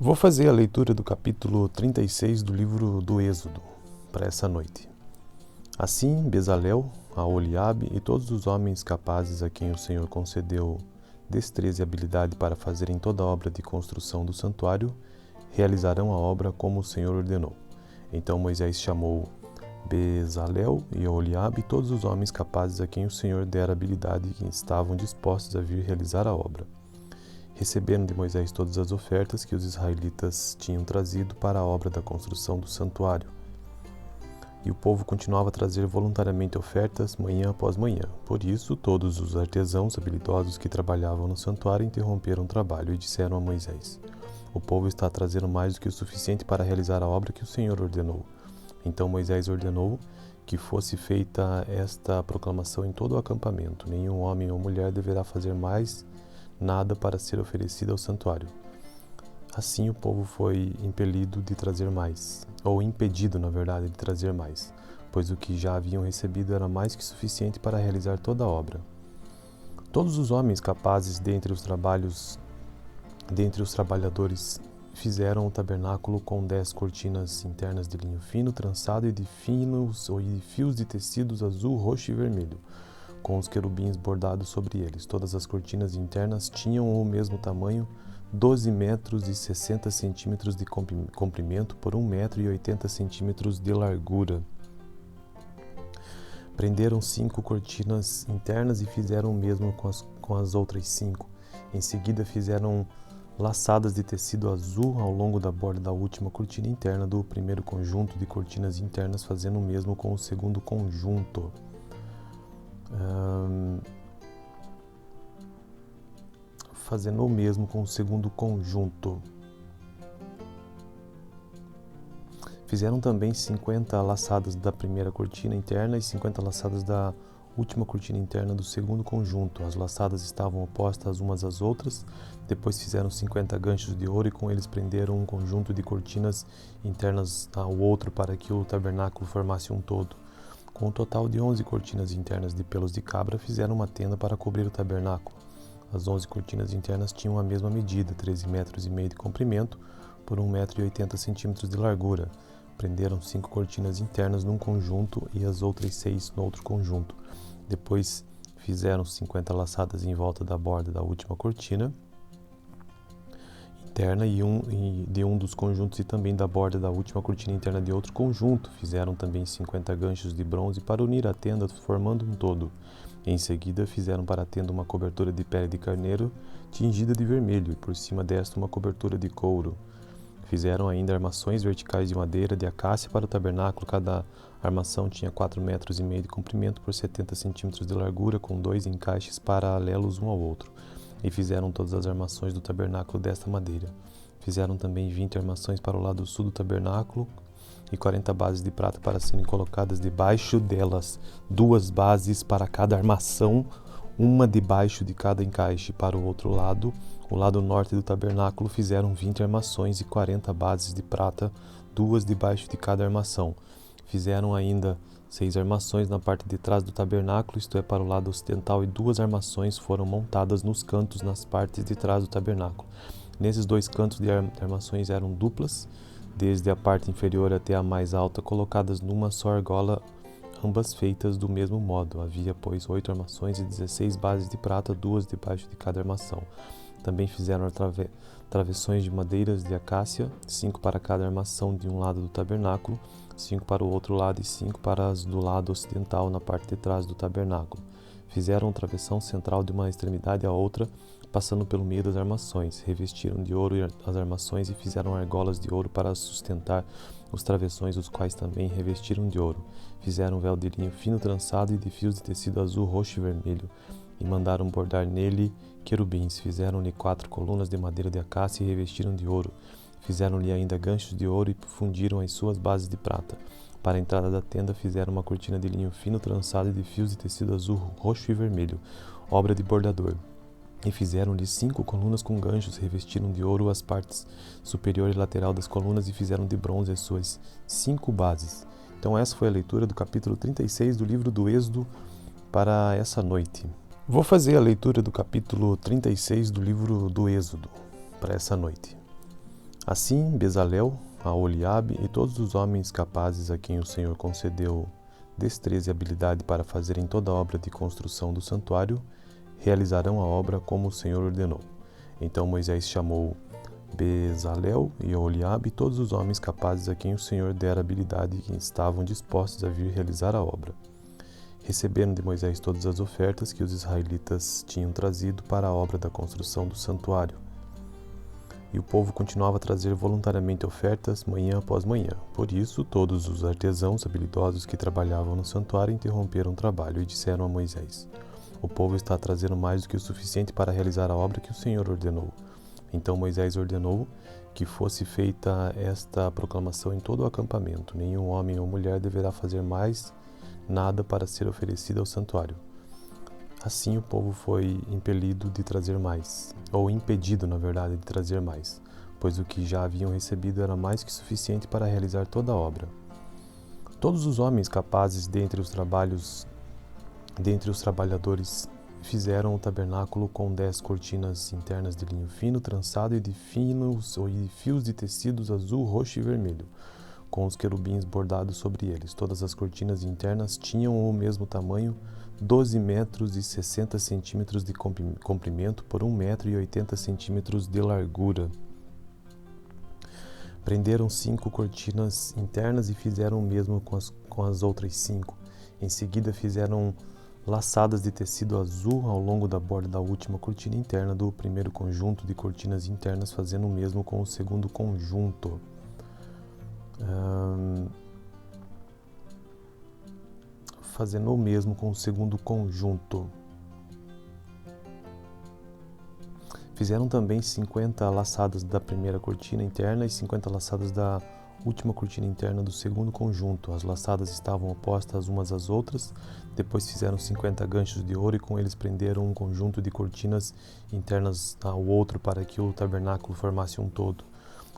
Vou fazer a leitura do capítulo 36 do livro do Êxodo para essa noite. Assim, Bezalel, Aholiabe e todos os homens capazes a quem o Senhor concedeu destreza e habilidade para fazerem toda a obra de construção do santuário, realizarão a obra como o Senhor ordenou. Então Moisés chamou Bezalel e Aholiabe e todos os homens capazes a quem o Senhor dera habilidade e que estavam dispostos a vir realizar a obra. Recebendo de Moisés todas as ofertas que os israelitas tinham trazido para a obra da construção do santuário. E o povo continuava a trazer voluntariamente ofertas manhã após manhã. Por isso, todos os artesãos habilidosos que trabalhavam no santuário interromperam o trabalho e disseram a Moisés: "O povo está trazendo mais do que o suficiente para realizar a obra que o Senhor ordenou." Então Moisés ordenou que fosse feita esta proclamação em todo o acampamento: nenhum homem ou mulher deverá fazer mais nada para ser oferecido ao santuário. Assim o povo foi impelido de trazer mais, ou impedido, na verdade, de trazer mais, pois o que já haviam recebido era mais que suficiente para realizar toda a obra. Todos os homens capazes dentre os trabalhadores fizeram o tabernáculo com 10 cortinas internas de linho fino, trançado e de fios de tecidos azul, roxo e vermelho, com os querubins bordados sobre eles. Todas as cortinas internas tinham o mesmo tamanho, 12 metros e 60 centímetros de comprimento por 1 metro e 80 centímetros de largura. Prenderam 5 cortinas internas e fizeram o mesmo com as outras 5. Em seguida fizeram laçadas de tecido azul ao longo da borda da última cortina interna do primeiro conjunto de cortinas internas, fazendo o mesmo com o segundo conjunto. Fazendo o mesmo com o segundo conjunto. Fizeram também 50 laçadas da primeira cortina interna e 50 laçadas da última cortina interna do segundo conjunto. As laçadas estavam opostas umas às outras. Depois fizeram 50 ganchos de ouro e com eles prenderam um conjunto de cortinas internas ao outro para que o tabernáculo formasse um todo. Com um total de 11 cortinas internas de pelos de cabra, fizeram uma tenda para cobrir o tabernáculo. As 11 cortinas internas tinham a mesma medida, 13,5 metros de comprimento por 1 metro e 80 centímetros de largura. Prenderam 5 cortinas internas num conjunto e as outras 6 no outro conjunto. Depois fizeram 50 laçadas em volta da borda da última cortina interna de um dos conjuntos e também da borda da última cortina interna de outro conjunto. Fizeram também 50 ganchos de bronze para unir a tenda, formando um todo. Em seguida, fizeram para a tenda uma cobertura de pele de carneiro tingida de vermelho e por cima desta uma cobertura de couro. Fizeram ainda armações verticais de madeira de acácia para o tabernáculo. Cada armação tinha 4,5 metros de comprimento por 70 centímetros de largura, com 2 encaixes paralelos um ao outro. E fizeram todas as armações do tabernáculo desta madeira. Fizeram também 20 armações para o lado sul do tabernáculo e 40 bases de prata para serem colocadas debaixo delas, 2 bases para cada armação, uma debaixo de cada encaixe. Para o outro lado, o lado norte do tabernáculo, fizeram 20 armações e 40 bases de prata, 2 debaixo de cada armação. Fizeram ainda 6 armações na parte de trás do tabernáculo, isto é, para o lado ocidental, e 2 armações foram montadas nos cantos nas partes de trás do tabernáculo. Nesses 2 cantos de armações eram duplas, desde a parte inferior até a mais alta, colocadas numa só argola, ambas feitas do mesmo modo. Havia, pois, 8 armações e 16 bases de prata, 2 debaixo de cada armação. Também fizeram travessões de madeiras de acácia, 5 para cada armação de um lado do tabernáculo, 5 para o outro lado e 5 para as do lado ocidental na parte de trás do tabernáculo. Fizeram travessão central de uma extremidade à outra, passando pelo meio das armações. Revestiram de ouro as armações e fizeram argolas de ouro para sustentar os travessões, os quais também revestiram de ouro. Fizeram um véu de linho fino trançado e de fios de tecido azul, roxo e vermelho, e mandaram bordar nele querubins. Fizeram-lhe 4 colunas de madeira de acácia e revestiram de ouro. Fizeram-lhe ainda ganchos de ouro e fundiram as suas bases de prata. Para a entrada da tenda fizeram uma cortina de linho fino trançado e de fios de tecido azul, roxo e vermelho, obra de bordador. E fizeram-lhe 5 colunas com ganchos, revestiram de ouro as partes superior e lateral das colunas e fizeram de bronze as suas 5 bases. Então essa foi a leitura do capítulo 36 do livro do Êxodo para essa noite. Vou fazer a leitura do capítulo 36 do livro do Êxodo para essa noite. Assim, Bezalel, Aholiabe e todos os homens capazes a quem o Senhor concedeu destreza e habilidade para fazerem toda a obra de construção do santuário, realizarão a obra como o Senhor ordenou. Então Moisés chamou Bezalel e Aholiabe e todos os homens capazes a quem o Senhor dera habilidade e que estavam dispostos a vir realizar a obra. Receberam de Moisés todas as ofertas que os israelitas tinham trazido para a obra da construção do santuário. E o povo continuava a trazer voluntariamente ofertas manhã após manhã. Por isso, todos os artesãos habilidosos que trabalhavam no santuário interromperam o trabalho e disseram a Moisés: O povo está trazendo mais do que o suficiente para realizar a obra que o Senhor ordenou. Então Moisés ordenou que fosse feita esta proclamação em todo o acampamento: nenhum homem ou mulher deverá fazer mais nada para ser oferecido ao santuário. Assim o povo foi impelido de trazer mais, ou impedido, na verdade, de trazer mais, pois o que já haviam recebido era mais que suficiente para realizar toda a obra. Todos os homens capazes dentre os trabalhadores fizeram o tabernáculo com 10 cortinas internas de linho fino, trançado e de fios de tecidos azul, roxo e vermelho, com os querubins bordados sobre eles. Todas as cortinas internas tinham o mesmo tamanho, 12 metros e 60 centímetros de comprimento por 1 metro e 80 centímetros de largura. Prenderam 5 cortinas internas e fizeram o mesmo com as outras 5. Em seguida fizeram laçadas de tecido azul ao longo da borda da última cortina interna do primeiro conjunto de cortinas internas, fazendo o mesmo com o segundo conjunto. Fizeram também 50 laçadas da primeira cortina interna e 50 laçadas da última cortina interna do segundo conjunto. As laçadas estavam opostas umas às outras. Depois fizeram 50 ganchos de ouro e com eles prenderam um conjunto de cortinas internas ao outro para que o tabernáculo formasse um todo.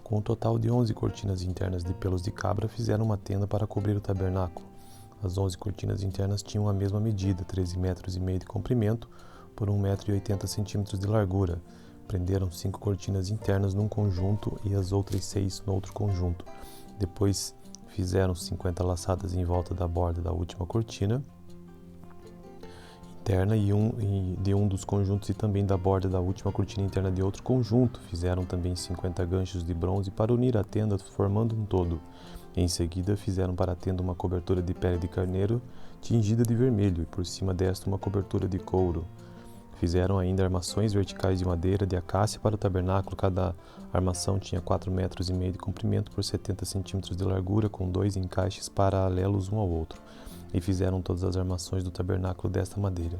Com um total de 11 cortinas internas de pelos de cabra, fizeram uma tenda para cobrir o tabernáculo. As 11 cortinas internas tinham a mesma medida, 13 metros e meio de comprimento por 1 metro e 80 centímetros de largura. Prenderam 5 cortinas internas num conjunto e as outras 6 no outro conjunto. Depois fizeram 50 laçadas em volta da borda da última cortina interna de um dos conjuntos e também da borda da última cortina interna de outro conjunto. Fizeram também 50 ganchos de bronze para unir a tenda, formando um todo. Em seguida, fizeram para a tenda uma cobertura de pele de carneiro tingida de vermelho e por cima desta uma cobertura de couro. Fizeram ainda armações verticais de madeira de acácia para o tabernáculo. Cada armação tinha 4 metros e meio de comprimento por 70 centímetros de largura, com 2 encaixes paralelos um ao outro. E fizeram todas as armações do tabernáculo desta madeira.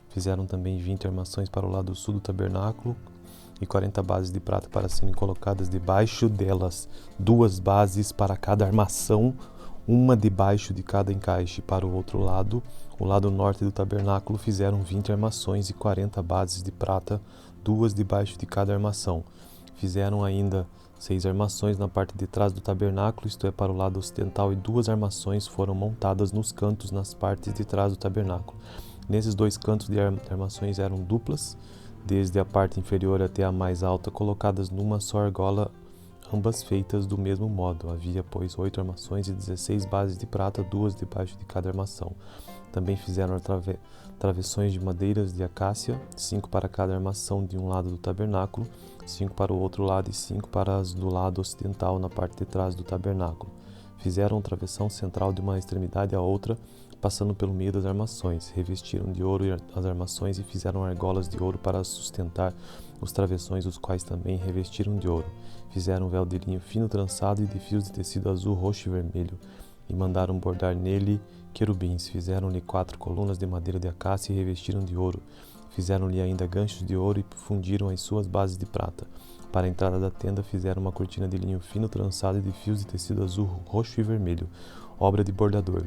Fizeram também 20 armações para o lado sul do tabernáculo e 40 bases de prata para serem colocadas debaixo delas, 2 bases para cada armação, uma debaixo de cada encaixe. Para o outro lado, o lado norte do tabernáculo, fizeram 20 armações e 40 bases de prata, 2 debaixo de cada armação. Fizeram ainda 6 armações na parte de trás do tabernáculo, isto é, para o lado ocidental, e 2 armações foram montadas nos cantos nas partes de trás do tabernáculo. Nesses 2 cantos de armações eram duplas, desde a parte inferior até a mais alta, colocadas numa só argola, ambas feitas do mesmo modo. Havia, pois, 8 armações e 16 bases de prata, 2 debaixo de cada armação. Também fizeram travessões de madeiras de acácia, 5 para cada armação de um lado do tabernáculo, 5 para o outro lado e 5 para as do lado ocidental na parte de trás do tabernáculo. Fizeram travessão central de uma extremidade à outra, passando pelo meio das armações. Revestiram de ouro as armações e fizeram argolas de ouro para sustentar os travessões, os quais também revestiram de ouro. Fizeram um véu de linho fino trançado e de fios de tecido azul, roxo e vermelho, e mandaram bordar nele querubins. Fizeram-lhe 4 colunas de madeira de acácia e revestiram de ouro. Fizeram-lhe ainda ganchos de ouro e fundiram as suas bases de prata. Para a entrada da tenda fizeram uma cortina de linho fino trançado e de fios de tecido azul, roxo e vermelho, obra de bordador.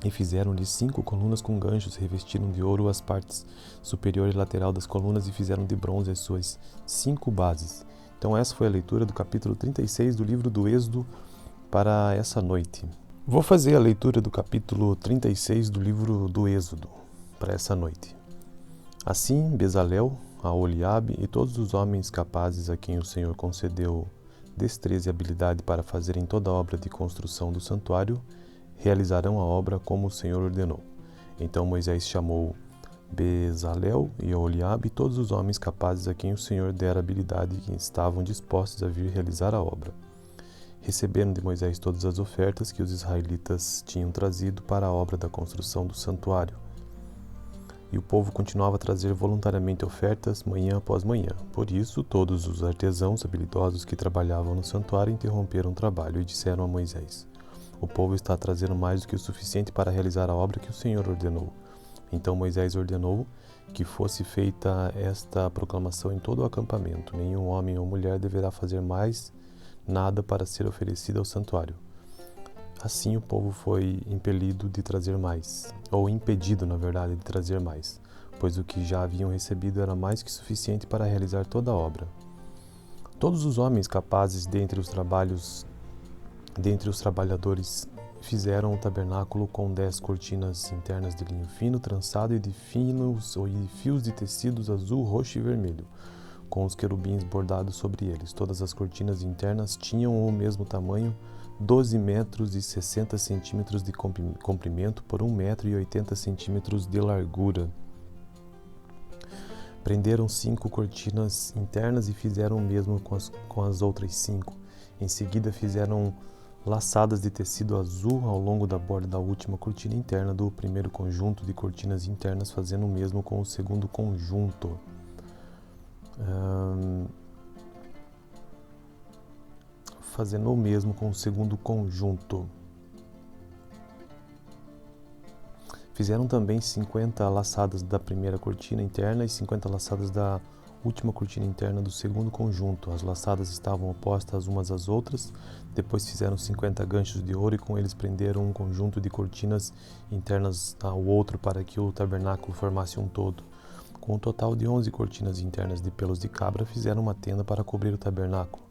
E fizeram-lhe 5 colunas com ganchos, revestiram de ouro as partes superior e lateral das colunas e fizeram de bronze as suas 5 bases. Então essa foi a leitura do capítulo 36 do livro do Êxodo para essa noite. Vou fazer a leitura do capítulo 36 do livro do Êxodo para essa noite. Assim, Bezalel, Aholiabe e todos os homens capazes a quem o Senhor concedeu destreza e habilidade para fazerem toda a obra de construção do santuário, realizarão a obra como o Senhor ordenou. Então Moisés chamou Bezalel e Oholiabe e todos os homens capazes a quem o Senhor dera habilidade e que estavam dispostos a vir realizar a obra. Receberam de Moisés todas as ofertas que os israelitas tinham trazido para a obra da construção do santuário. E o povo continuava a trazer voluntariamente ofertas manhã após manhã. Por isso, todos os artesãos habilidosos que trabalhavam no santuário interromperam o trabalho e disseram a Moisés: "O povo está trazendo mais do que o suficiente para realizar a obra que o Senhor ordenou." Então Moisés ordenou que fosse feita esta proclamação em todo o acampamento: nenhum homem ou mulher deverá fazer mais nada para ser oferecido ao santuário. Assim o povo foi impelido de trazer mais, ou impedido, na verdade, de trazer mais, pois o que já haviam recebido era mais que suficiente para realizar toda a obra. Todos os homens capazes dentre os trabalhadores fizeram o tabernáculo com 10 cortinas internas de linho fino, trançado e de fios de tecidos azul, roxo e vermelho, com os querubins bordados sobre eles. Todas as cortinas internas tinham o mesmo tamanho, 12 metros e 60 centímetros de comprimento por 1 metro e 80 centímetros de largura. Prenderam 5 cortinas internas e fizeram o mesmo com as outras 5. Em seguida fizeram laçadas de tecido azul ao longo da borda da última cortina interna do primeiro conjunto de cortinas internas, fazendo o mesmo com o segundo conjunto. Fizeram também 50 laçadas da primeira cortina interna e 50 laçadas da última cortina interna do segundo conjunto. As laçadas estavam opostas umas às outras. Depois fizeram 50 ganchos de ouro e com eles prenderam um conjunto de cortinas internas ao outro para que o tabernáculo formasse um todo. Com um total de 11 cortinas internas de pelos de cabra, fizeram uma tenda para cobrir o tabernáculo.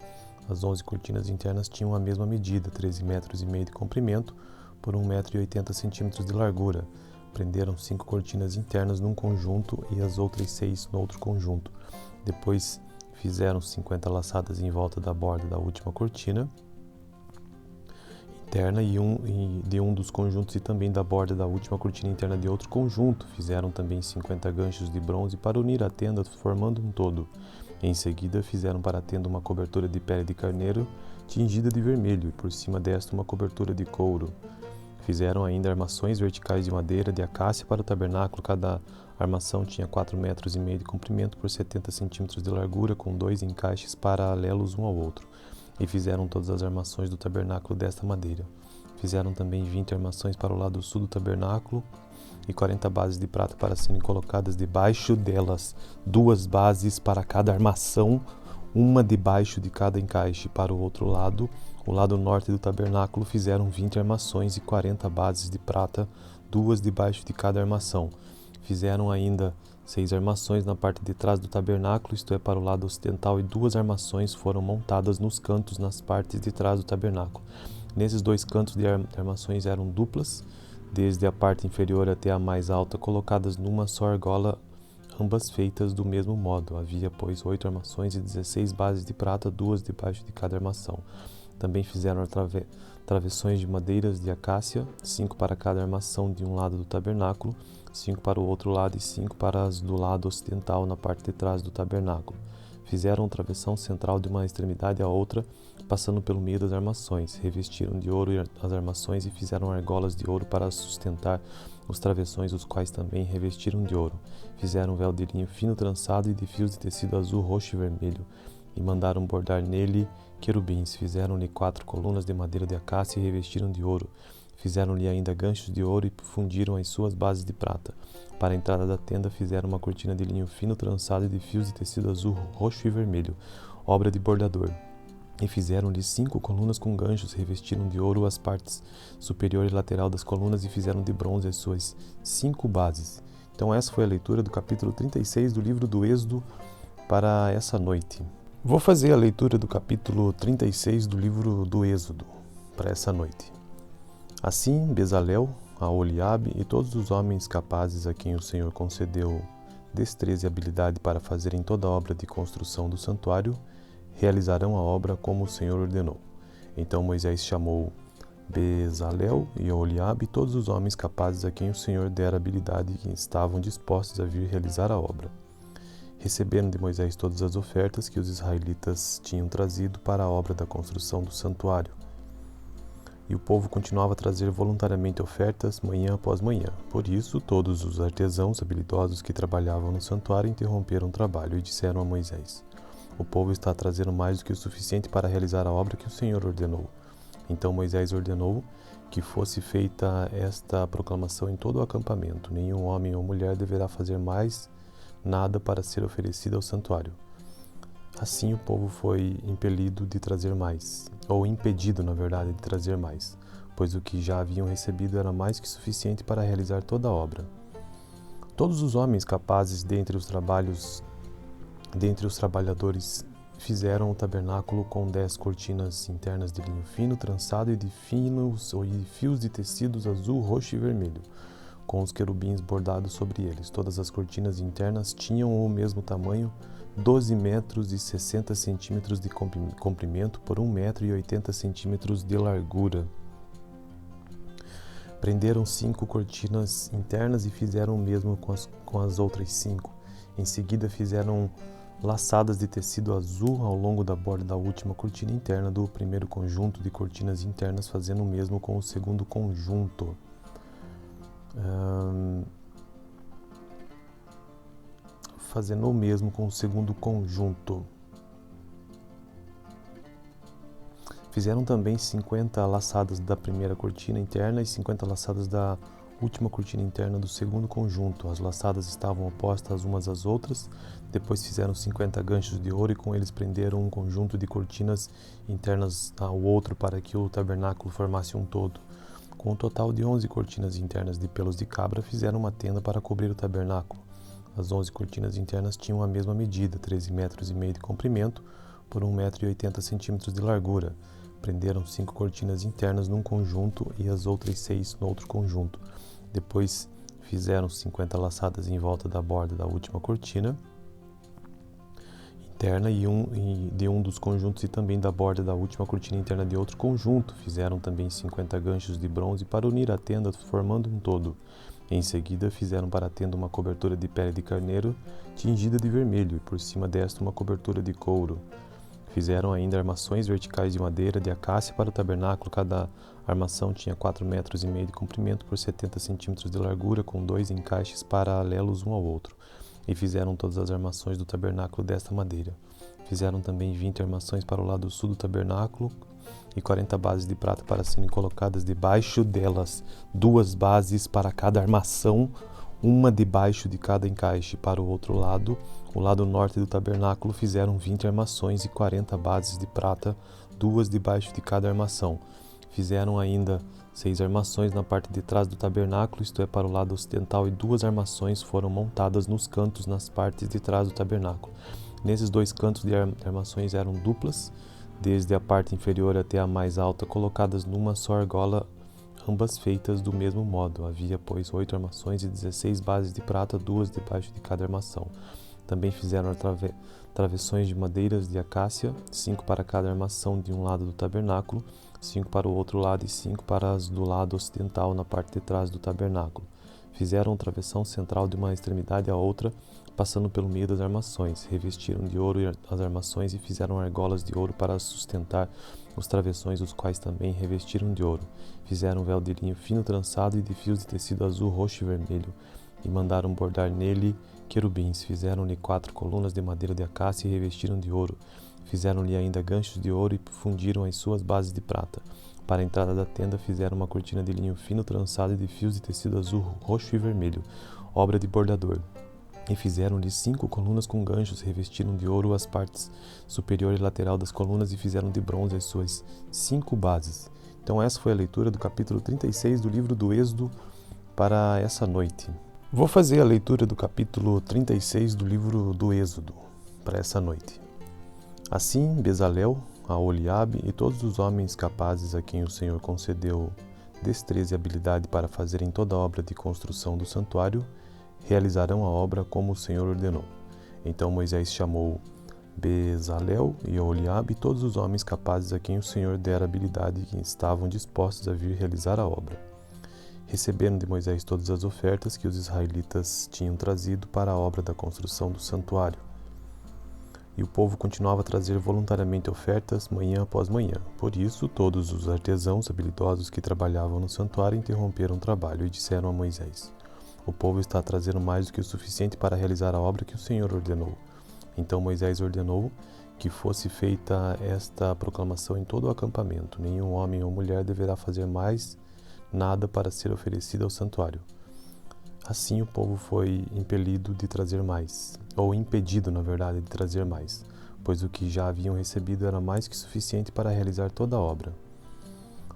As 11 cortinas internas tinham a mesma medida, 13 metros e meio de comprimento por 1 metro e 80 centímetros de largura. Prenderam 5 cortinas internas num conjunto e as outras 6 no outro conjunto. Depois fizeram 50 laçadas em volta da borda da última cortina interna de um dos conjuntos e também da borda da última cortina interna de outro conjunto. Fizeram também 50 ganchos de bronze para unir a tenda, formando um todo. Em seguida, fizeram para a tenda uma cobertura de pele de carneiro tingida de vermelho e por cima desta uma cobertura de couro. Fizeram ainda armações verticais de madeira de acácia para o tabernáculo. Cada armação tinha 4 metros e meio de comprimento por 70 centímetros de largura, com 2 encaixes paralelos um ao outro. E fizeram todas as armações do tabernáculo desta madeira. Fizeram também 20 armações para o lado sul do tabernáculo e 40 bases de prata para serem colocadas debaixo delas, 2 bases para cada armação, uma debaixo de cada encaixe. Para o outro lado, o lado norte do tabernáculo, fizeram 20 armações e 40 bases de prata, 2 debaixo de cada armação. Fizeram ainda 6 armações na parte de trás do tabernáculo, isto é, para o lado ocidental, e 2 armações foram montadas nos cantos, nas partes de trás do tabernáculo. Nesses 2 cantos de armações eram duplas, desde a parte inferior até a mais alta, colocadas numa só argola, ambas feitas do mesmo modo. Havia, pois, 8 armações e 16 bases de prata, 2 debaixo de cada armação. Também fizeram travessões de madeiras de acácia, 5 para cada armação de um lado do tabernáculo, 5 para o outro lado e 5 para as do lado ocidental na parte de trás do tabernáculo. Fizeram travessão central de uma extremidade à outra, passando pelo meio das armações. Revestiram de ouro as armações e fizeram argolas de ouro para sustentar os travessões, os quais também revestiram de ouro. Fizeram um véu de linho fino trançado e de fios de tecido azul, roxo e vermelho, e mandaram bordar nele querubins. Fizeram-lhe 4 colunas de madeira de acácia e revestiram de ouro. Fizeram-lhe ainda ganchos de ouro e fundiram as suas bases de prata. Para a entrada da tenda fizeram uma cortina de linho fino trançado e de fios de tecido azul, roxo e vermelho, obra de bordador. E fizeram-lhe 5 colunas com ganchos, revestiram de ouro as partes superior e lateral das colunas e fizeram de bronze as suas 5 bases. Então essa foi a leitura do capítulo 36 do livro do Êxodo para essa noite. Vou fazer a leitura do capítulo 36 do livro do Êxodo para essa noite. Assim, Bezalel, Oholiabe e todos os homens capazes a quem o Senhor concedeu destreza e habilidade para fazerem toda a obra de construção do santuário, realizarão a obra como o Senhor ordenou. Então Moisés chamou Bezalel e Oholiabe e todos os homens capazes a quem o Senhor dera habilidade e que estavam dispostos a vir realizar a obra. Receberam de Moisés todas as ofertas que os israelitas tinham trazido para a obra da construção do santuário. E o povo continuava a trazer voluntariamente ofertas manhã após manhã. Por isso, todos os artesãos habilidosos que trabalhavam no santuário interromperam o trabalho e disseram a Moisés: "O povo está trazendo mais do que o suficiente para realizar a obra que o Senhor ordenou." Então Moisés ordenou que fosse feita esta proclamação em todo o acampamento: nenhum homem ou mulher deverá fazer mais nada para ser oferecido ao santuário. Assim o povo foi impelido de trazer mais, ou impedido, na verdade, de trazer mais, pois o que já haviam recebido era mais que suficiente para realizar toda a obra. Todos os homens capazes dentre os trabalhadores fizeram o tabernáculo com 10 cortinas internas de linho fino, trançado e de fios de tecidos azul, roxo e vermelho, com os querubins bordados sobre eles. Todas as cortinas internas tinham o mesmo tamanho, 12 metros e 60 centímetros de comprimento por 1 metro e 80 centímetros de largura. Prenderam 5 cortinas internas e fizeram o mesmo com as outras 5. Em seguida fizeram laçadas de tecido azul ao longo da borda da última cortina interna do primeiro conjunto de cortinas internas, fazendo o mesmo com o segundo conjunto. Fizeram também 50 laçadas da primeira cortina interna e 50 laçadas da última cortina interna do segundo conjunto. As laçadas estavam opostas umas às outras. Depois fizeram 50 ganchos de ouro e com eles prenderam um conjunto de cortinas internas ao outro para que o tabernáculo formasse um todo. Com um total de 11 cortinas internas de pelos de cabra, fizeram uma tenda para cobrir o tabernáculo. As 11 cortinas internas tinham a mesma medida, 13 metros e meio de comprimento por 1 metro e 80 centímetros de largura. Prenderam 5 cortinas internas num conjunto e as outras 6 no outro conjunto. Depois fizeram 50 laçadas em volta da borda da última cortina interna de um dos conjuntos e também da borda da última cortina interna de outro conjunto. Fizeram também 50 ganchos de bronze para unir a tenda, formando um todo. Em seguida, fizeram para a tenda uma cobertura de pele de carneiro tingida de vermelho e por cima desta uma cobertura de couro. Fizeram ainda armações verticais de madeira de acácia para o tabernáculo. Cada armação tinha 4 metros e meio de comprimento por 70 centímetros de largura, com 2 encaixes paralelos um ao outro. E fizeram todas as armações do tabernáculo desta madeira. Fizeram também 20 armações para o lado sul do tabernáculo e 40 bases de prata para serem colocadas debaixo delas, 2 bases para cada armação, uma debaixo de cada encaixe. Para o outro lado, o lado norte do tabernáculo, fizeram 20 armações e 40 bases de prata, 2 debaixo de cada armação. Fizeram ainda 6 armações na parte de trás do tabernáculo, isto é, para o lado ocidental, e 2 armações foram montadas nos cantos, nas partes de trás do tabernáculo. Nesses 2 cantos de armações eram duplas, desde a parte inferior até a mais alta, colocadas numa só argola, ambas feitas do mesmo modo. Havia, pois, 8 armações e 16 bases de prata, 2 debaixo de cada armação. Também fizeram travessões de madeiras de acácia, 5 para cada armação de um lado do tabernáculo, 5 para o outro lado e 5 para as do lado ocidental na parte de trás do tabernáculo. Fizeram um travessão central de uma extremidade à outra, passando pelo meio das armações. Revestiram de ouro as armações e fizeram argolas de ouro para sustentar os travessões, os quais também revestiram de ouro. Fizeram um véu de linho fino trançado e de fios de tecido azul, roxo e vermelho, e mandaram bordar nele querubins. Fizeram-lhe 4 colunas de madeira de acácia e revestiram de ouro. Fizeram-lhe ainda ganchos de ouro e fundiram as suas bases de prata. Para a entrada da tenda fizeram uma cortina de linho fino trançado e de fios de tecido azul, roxo e vermelho, obra de bordador. E fizeram-lhe 5 colunas com ganchos, revestiram de ouro as partes superior e lateral das colunas e fizeram de bronze as suas 5 bases. Então essa foi a leitura do capítulo 36 do livro do Êxodo para essa noite. Vou fazer a leitura do capítulo 36 do livro do Êxodo para essa noite. Assim, Bezalel, Oholiabe e todos os homens capazes a quem o Senhor concedeu destreza e habilidade para fazerem toda a obra de construção do santuário, realizarão a obra como o Senhor ordenou. Então Moisés chamou Bezalel e Oholiabe e todos os homens capazes a quem o Senhor dera habilidade e que estavam dispostos a vir realizar a obra. Receberam de Moisés todas as ofertas que os israelitas tinham trazido para a obra da construção do santuário. E o povo continuava a trazer voluntariamente ofertas manhã após manhã. Por isso, todos os artesãos habilidosos que trabalhavam no santuário interromperam o trabalho e disseram a Moisés: "O povo está trazendo mais do que o suficiente para realizar a obra que o Senhor ordenou." Então Moisés ordenou que fosse feita esta proclamação em todo o acampamento: "Nenhum homem ou mulher deverá fazer mais nada para ser oferecido ao santuário." Assim o povo foi impelido de trazer mais, ou impedido, na verdade, de trazer mais, pois o que já haviam recebido era mais que suficiente para realizar toda a obra.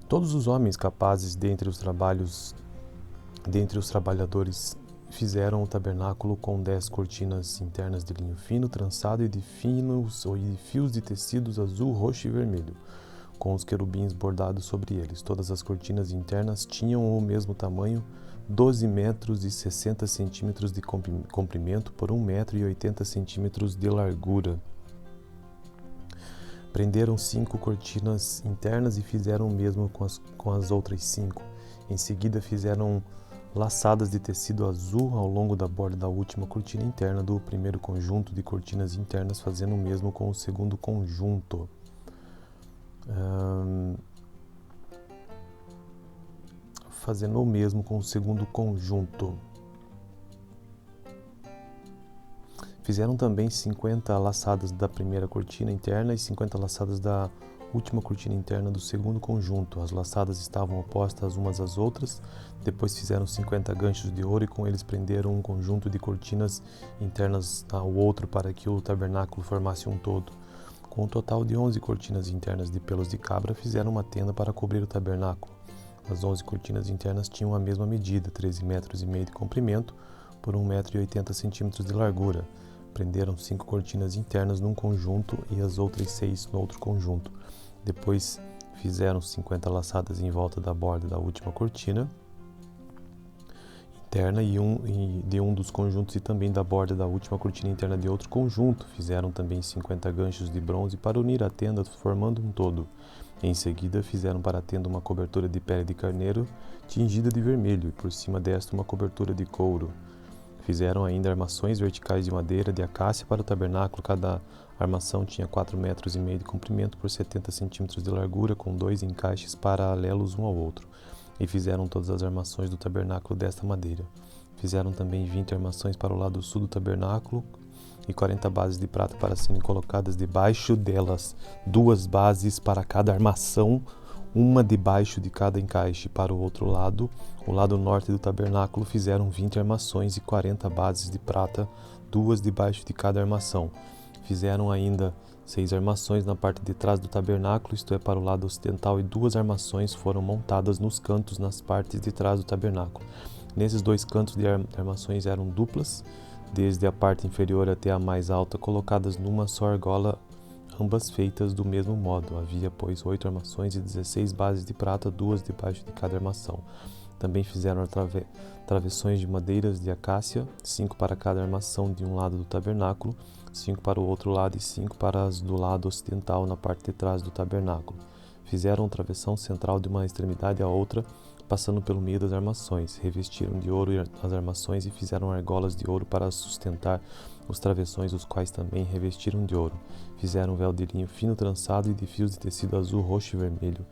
Todos os homens capazes dentre os trabalhadores fizeram o tabernáculo com 10 cortinas internas de linho fino, trançado e de fios de tecidos azul, roxo e vermelho, com os querubins bordados sobre eles. Todas as cortinas internas tinham o mesmo tamanho, 12 metros e 60 centímetros de comprimento por 1 metro e 80 centímetros de largura. Prenderam 5 cortinas internas e fizeram o mesmo com as outras 5. Em seguida fizeram laçadas de tecido azul ao longo da borda da última cortina interna do primeiro conjunto de cortinas internas, fazendo o mesmo com o segundo conjunto. Fizeram também 50 laçadas da primeira cortina interna e 50 laçadas da última cortina interna do segundo conjunto. As laçadas estavam opostas umas às outras. Depois fizeram 50 ganchos de ouro e com eles prenderam um conjunto de cortinas internas ao outro para que o tabernáculo formasse um todo. Com um total de 11 cortinas internas de pelos de cabra, fizeram uma tenda para cobrir o tabernáculo. As 11 cortinas internas tinham a mesma medida, 13 metros e meio de comprimento por 1 metro e 80 centímetros de largura. Prenderam 5 cortinas internas num conjunto e as outras 6 no outro conjunto. Depois fizeram 50 laçadas em volta da borda da última cortina interna de um dos conjuntos e também da borda da última cortina interna de outro conjunto. Fizeram também 50 ganchos de bronze para unir a tenda, formando um todo. Em seguida, fizeram para a tenda uma cobertura de pele de carneiro tingida de vermelho e por cima desta uma cobertura de couro. Fizeram ainda armações verticais de madeira de acácia para o tabernáculo. Cada armação tinha 4 metros e meio de comprimento por 70 centímetros de largura, com 2 encaixes paralelos um ao outro. E fizeram todas as armações do tabernáculo desta madeira. Fizeram também 20 armações para o lado sul do tabernáculo e 40 bases de prata para serem colocadas debaixo delas, 2 bases para cada armação, uma debaixo de cada encaixe. Para o outro lado, o lado norte do tabernáculo, fizeram 20 armações e 40 bases de prata, 2 debaixo de cada armação. Fizeram ainda 6 armações na parte de trás do tabernáculo, isto é, para o lado ocidental, e 2 armações foram montadas nos cantos nas partes de trás do tabernáculo. Nesses 2 cantos de armações eram duplas, desde a parte inferior até a mais alta, colocadas numa só argola, ambas feitas do mesmo modo. Havia, pois, 8 armações e 16 bases de prata, 2 debaixo de cada armação. Também fizeram travessões de madeiras de acácia, 5 para cada armação de um lado do tabernáculo, 5 para o outro lado e 5 para as do lado ocidental na parte de trás do tabernáculo. Fizeram um travessão central de uma extremidade à outra, passando pelo meio das armações. Revestiram de ouro as armações e fizeram argolas de ouro para sustentar os travessões, os quais também revestiram de ouro. Fizeram um véu de linho fino trançado e de fios de tecido azul, roxo e vermelho,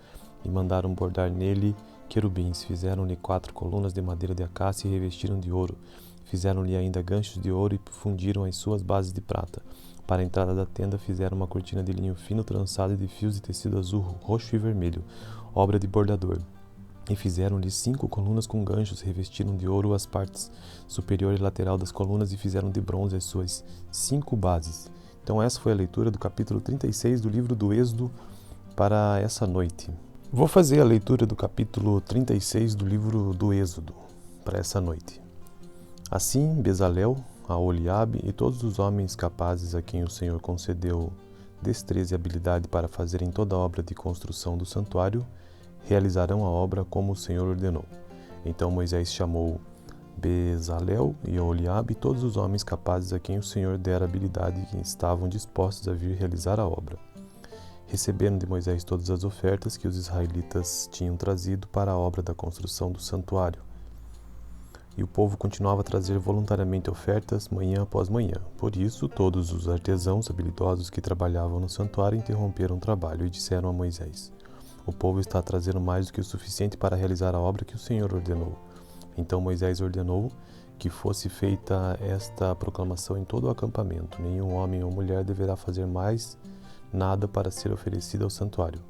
e mandaram bordar nele querubins. Fizeram-lhe 4 colunas de madeira de acácia e revestiram de ouro. Fizeram-lhe ainda ganchos de ouro e fundiram as suas bases de prata. Para a entrada da tenda fizeram uma cortina de linho fino trançado e de fios de tecido azul, roxo e vermelho, obra de bordador. E fizeram-lhe 5 colunas com ganchos, revestiram de ouro as partes superior e lateral das colunas e fizeram de bronze as suas 5 bases. Então essa foi a leitura do capítulo 36 do livro do Êxodo para essa noite. Vou fazer a leitura do capítulo 36 do livro do Êxodo para essa noite. Assim, Bezalel, Aholiabe e todos os homens capazes a quem o Senhor concedeu destreza e habilidade para fazerem toda a obra de construção do santuário, realizarão a obra como o Senhor ordenou. Então Moisés chamou Bezalel e Oholiabe e todos os homens capazes a quem o Senhor dera habilidade e que estavam dispostos a vir realizar a obra. Receberam de Moisés todas as ofertas que os israelitas tinham trazido para a obra da construção do santuário. E o povo continuava a trazer voluntariamente ofertas manhã após manhã. Por isso, todos os artesãos habilidosos que trabalhavam no santuário interromperam o trabalho e disseram a Moisés: o povo está trazendo mais do que o suficiente para realizar a obra que o Senhor ordenou. Então Moisés ordenou que fosse feita esta proclamação em todo o acampamento: nenhum homem ou mulher deverá fazer mais nada para ser oferecido ao santuário.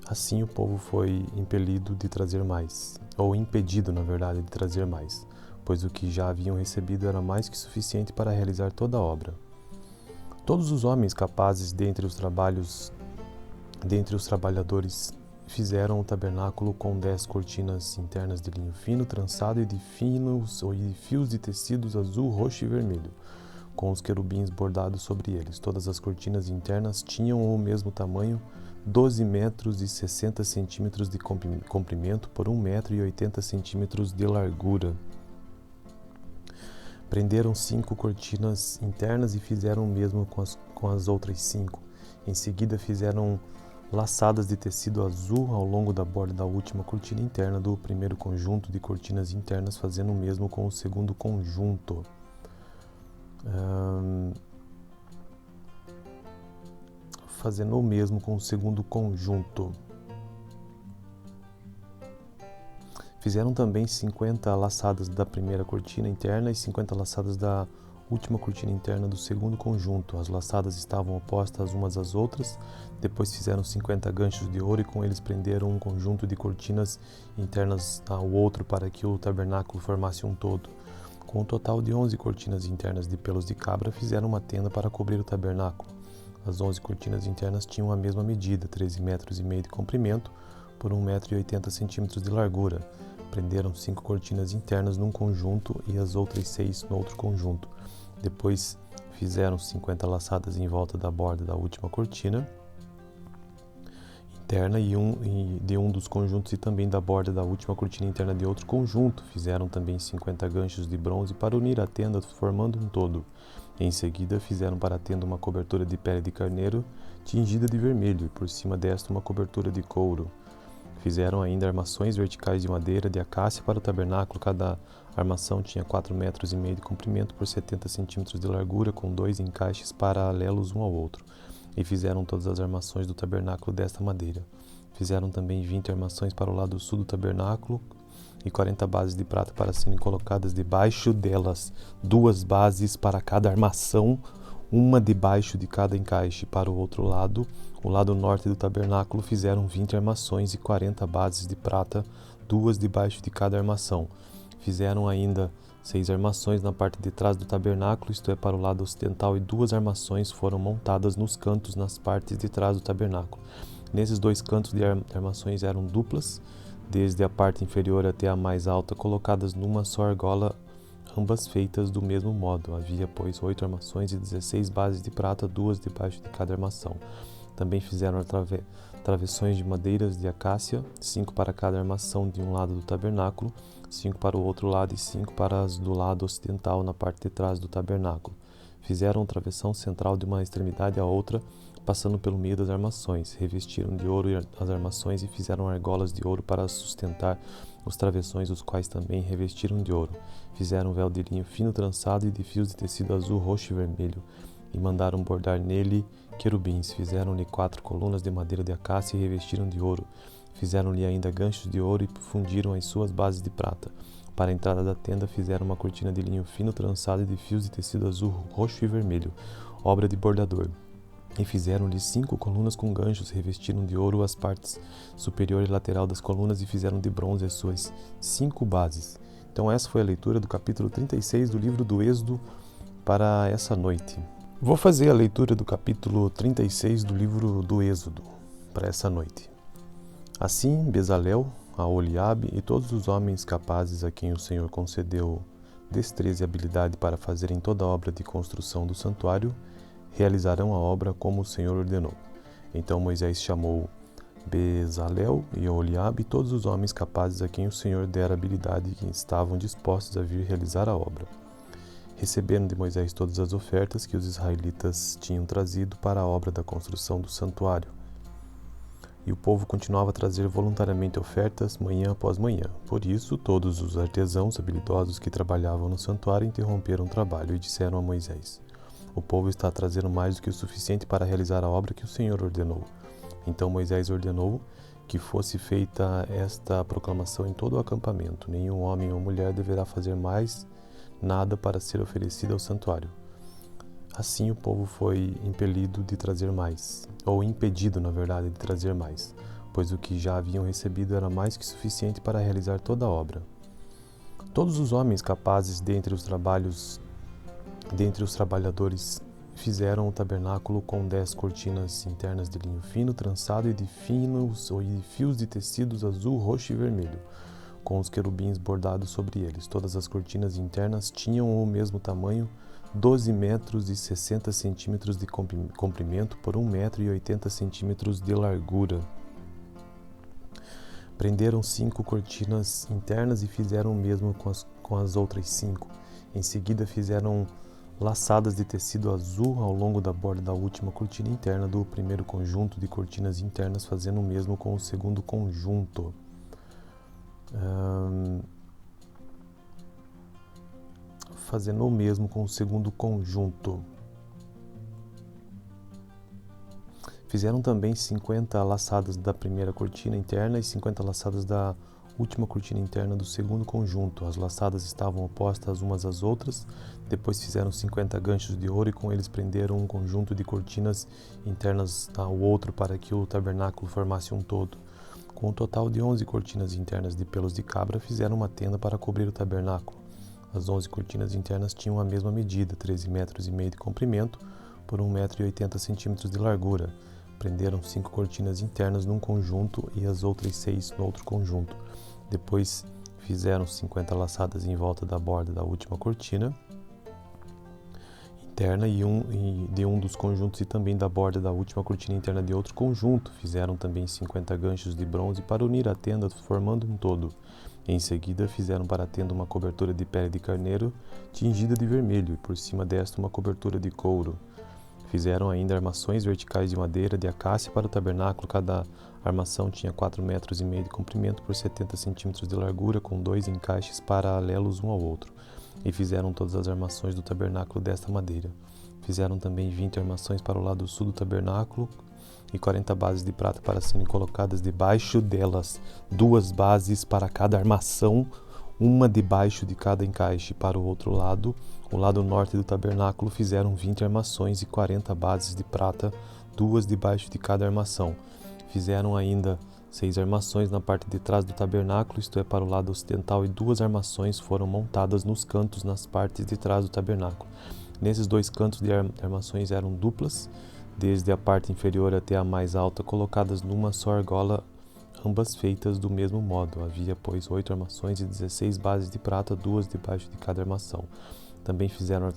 Assim o povo foi impelido de trazer mais, ou impedido, na verdade, de trazer mais, pois o que já haviam recebido era mais que suficiente para realizar toda a obra. Todos os homens capazes dentre os trabalhadores fizeram o tabernáculo com 10 cortinas internas de linho fino, trançado e de fios de tecidos azul, roxo e vermelho, com os querubins bordados sobre eles. Todas as cortinas internas tinham o mesmo tamanho, 12 metros e 60 centímetros de comprimento por 1 metro e 80 centímetros de largura. Prenderam 5 cortinas internas e fizeram o mesmo com as outras 5. Em seguida fizeram laçadas de tecido azul ao longo da borda da última cortina interna do primeiro conjunto de cortinas internas, fazendo o mesmo com o segundo conjunto. Fizeram também 50 laçadas da primeira cortina interna e 50 laçadas da última cortina interna do segundo conjunto. As laçadas estavam opostas umas às outras. Depois fizeram 50 ganchos de ouro e com eles prenderam um conjunto de cortinas internas ao outro para que o tabernáculo formasse um todo. Com um total de 11 cortinas internas de pelos de cabra, fizeram uma tenda para cobrir o tabernáculo. As 11 cortinas internas tinham a mesma medida, 13,5 metros de comprimento por 1 metro e 80 centímetros de largura. Prenderam 5 cortinas internas num conjunto e as outras 6 no outro conjunto. Depois fizeram 50 laçadas em volta da borda da última cortina interna de um dos conjuntos e também da borda da última cortina interna de outro conjunto. Fizeram também 50 ganchos de bronze para unir a tenda, formando um todo. Em seguida, fizeram para a tenda uma cobertura de pele de carneiro tingida de vermelho e por cima desta uma cobertura de couro. Fizeram ainda armações verticais de madeira de acácia para o tabernáculo. Cada armação tinha 4,5 metros de comprimento por 70 centímetros de largura, com 2 encaixes paralelos um ao outro. E fizeram todas as armações do tabernáculo desta madeira. Fizeram também 20 armações para o lado sul do tabernáculo e 40 bases de prata para serem colocadas debaixo delas, 2 bases para cada armação, uma debaixo de cada encaixe. Para o outro lado, o lado norte do tabernáculo, fizeram 20 armações e 40 bases de prata, 2 debaixo de cada armação. Fizeram ainda 6 armações na parte de trás do tabernáculo, isto é, para o lado ocidental, e 2 armações foram montadas nos cantos, nas partes de trás do tabernáculo. Nesses 2 cantos de armações eram duplas, desde a parte inferior até a mais alta, colocadas numa só argola, ambas feitas do mesmo modo. Havia, pois, 8 armações e 16 bases de prata, 2 debaixo de cada armação. Também fizeram travessões de madeiras de acácia, 5 para cada armação de um lado do tabernáculo, 5 para o outro lado e 5 para as do lado ocidental na parte de trás do tabernáculo. Fizeram travessão central de uma extremidade à outra, passando pelo meio das armações. Revestiram de ouro as armações e fizeram argolas de ouro para sustentar os travessões, os quais também revestiram de ouro. Fizeram um véu de linho fino trançado e de fios de tecido azul, roxo e vermelho, e mandaram bordar nele querubins. Fizeram-lhe 4 colunas de madeira de acácia e revestiram de ouro. Fizeram-lhe ainda ganchos de ouro e fundiram as suas bases de prata. Para a entrada da tenda fizeram uma cortina de linho fino trançado e de fios de tecido azul, roxo e vermelho, obra de bordador. E fizeram-lhe 5 colunas com ganchos, revestiram de ouro as partes superior e lateral das colunas e fizeram de bronze as suas 5 bases. Então essa foi a leitura do capítulo 36 do livro do Êxodo para essa noite. Vou fazer a leitura do capítulo 36 do livro do Êxodo para essa noite. Assim, Bezalel, Oholiabe e todos os homens capazes a quem o Senhor concedeu destreza e habilidade para fazerem toda a obra de construção do santuário, realizarão a obra como o Senhor ordenou. Então Moisés chamou Bezalel e Oliabe e todos os homens capazes a quem o Senhor dera habilidade e que estavam dispostos a vir realizar a obra. Receberam de Moisés todas as ofertas que os israelitas tinham trazido para a obra da construção do santuário. E o povo continuava a trazer voluntariamente ofertas manhã após manhã. Por isso, todos os artesãos habilidosos que trabalhavam no santuário interromperam o trabalho e disseram a Moisés: O povo está trazendo mais do que o suficiente para realizar a obra que o Senhor ordenou. Então Moisés ordenou que fosse feita esta proclamação em todo o acampamento: nenhum homem ou mulher deverá fazer mais nada para ser oferecido ao santuário. Assim o povo foi impelido de trazer mais, ou impedido, na verdade, de trazer mais, pois o que já haviam recebido era mais que suficiente para realizar toda a obra. Todos os homens capazes dentre os trabalhadores fizeram o tabernáculo com 10 cortinas internas de linho fino, trançado e de fios de tecidos azul, roxo e vermelho, com os querubins bordados sobre eles. Todas as cortinas internas tinham o mesmo tamanho, 12 metros e 60 centímetros de comprimento por 1 metro e 80 centímetros de largura. Prenderam 5 cortinas internas e fizeram o mesmo com as outras 5. Em seguida fizeram laçadas de tecido azul ao longo da borda da última cortina interna do primeiro conjunto de cortinas internas, fazendo o mesmo com o segundo conjunto. Fizeram também 50 laçadas da primeira cortina interna e 50 laçadas da última cortina interna do segundo conjunto. As laçadas estavam opostas umas às outras. Depois fizeram 50 ganchos de ouro e com eles prenderam um conjunto de cortinas internas ao outro para que o tabernáculo formasse um todo. Com um total de 11 cortinas internas de pelos de cabra, fizeram uma tenda para cobrir o tabernáculo. As 11 cortinas internas tinham a mesma medida, 13 metros e meio de comprimento por 1 metro e 80 centímetros de largura. Prenderam 5 cortinas internas num conjunto e as outras 6 no outro conjunto. Depois fizeram 50 laçadas em volta da borda da última cortina interna de um dos conjuntos e também da borda da última cortina interna de outro conjunto. Fizeram também 50 ganchos de bronze para unir a tenda, formando um todo. Em seguida, fizeram para a tenda uma cobertura de pele de carneiro tingida de vermelho e por cima desta uma cobertura de couro. Fizeram ainda armações verticais de madeira de acácia para o tabernáculo. Cada armação tinha 4 metros e meio de comprimento por 70 centímetros de largura, com 2 encaixes paralelos um ao outro. E fizeram todas as armações do tabernáculo desta madeira. Fizeram também 20 armações para o lado sul do tabernáculo e 40 bases de prata para serem colocadas debaixo delas, 2 bases para cada armação, uma debaixo de cada encaixe. Para o outro lado, o lado norte do tabernáculo, fizeram 20 armações e 40 bases de prata, 2 debaixo de cada armação. Fizeram ainda 6 armações na parte de trás do tabernáculo, isto é, para o lado ocidental, e 2 armações foram montadas nos cantos, nas partes de trás do tabernáculo. Nesses 2 cantos de armações eram duplas, desde a parte inferior até a mais alta, colocadas numa só argola, ambas feitas do mesmo modo. Havia, pois, 8 armações e 16 bases de prata, 2 debaixo de cada armação. Também fizeram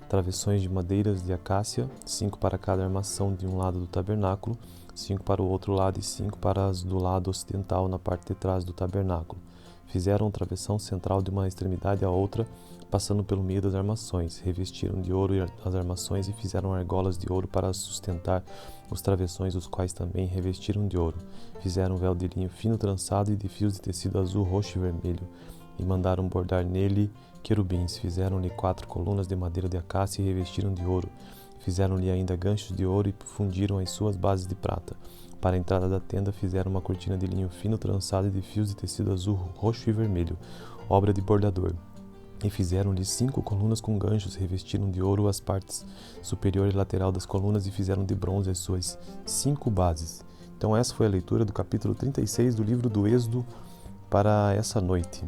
travessões de madeiras de acácia, 5 para cada armação de um lado do tabernáculo, 5 para o outro lado e 5 para as do lado ocidental, na parte de trás do tabernáculo. Fizeram travessão central de uma extremidade à outra, passando pelo meio das armações. Revestiram de ouro as armações e fizeram argolas de ouro para sustentar os travessões, os quais também revestiram de ouro. Fizeram um véu de linho fino trançado e de fios de tecido azul, roxo e vermelho, e mandaram bordar nele querubins. Fizeram-lhe 4 colunas de madeira de acácia e revestiram de ouro. Fizeram-lhe ainda ganchos de ouro e fundiram as suas bases de prata. Para a entrada da tenda fizeram uma cortina de linho fino trançado e de fios de tecido azul, roxo e vermelho, obra de bordador. E fizeram-lhe 5 colunas com ganchos, revestiram de ouro as partes superior e lateral das colunas e fizeram de bronze as suas 5 bases. Então essa foi a leitura do capítulo 36 do livro do Êxodo para essa noite.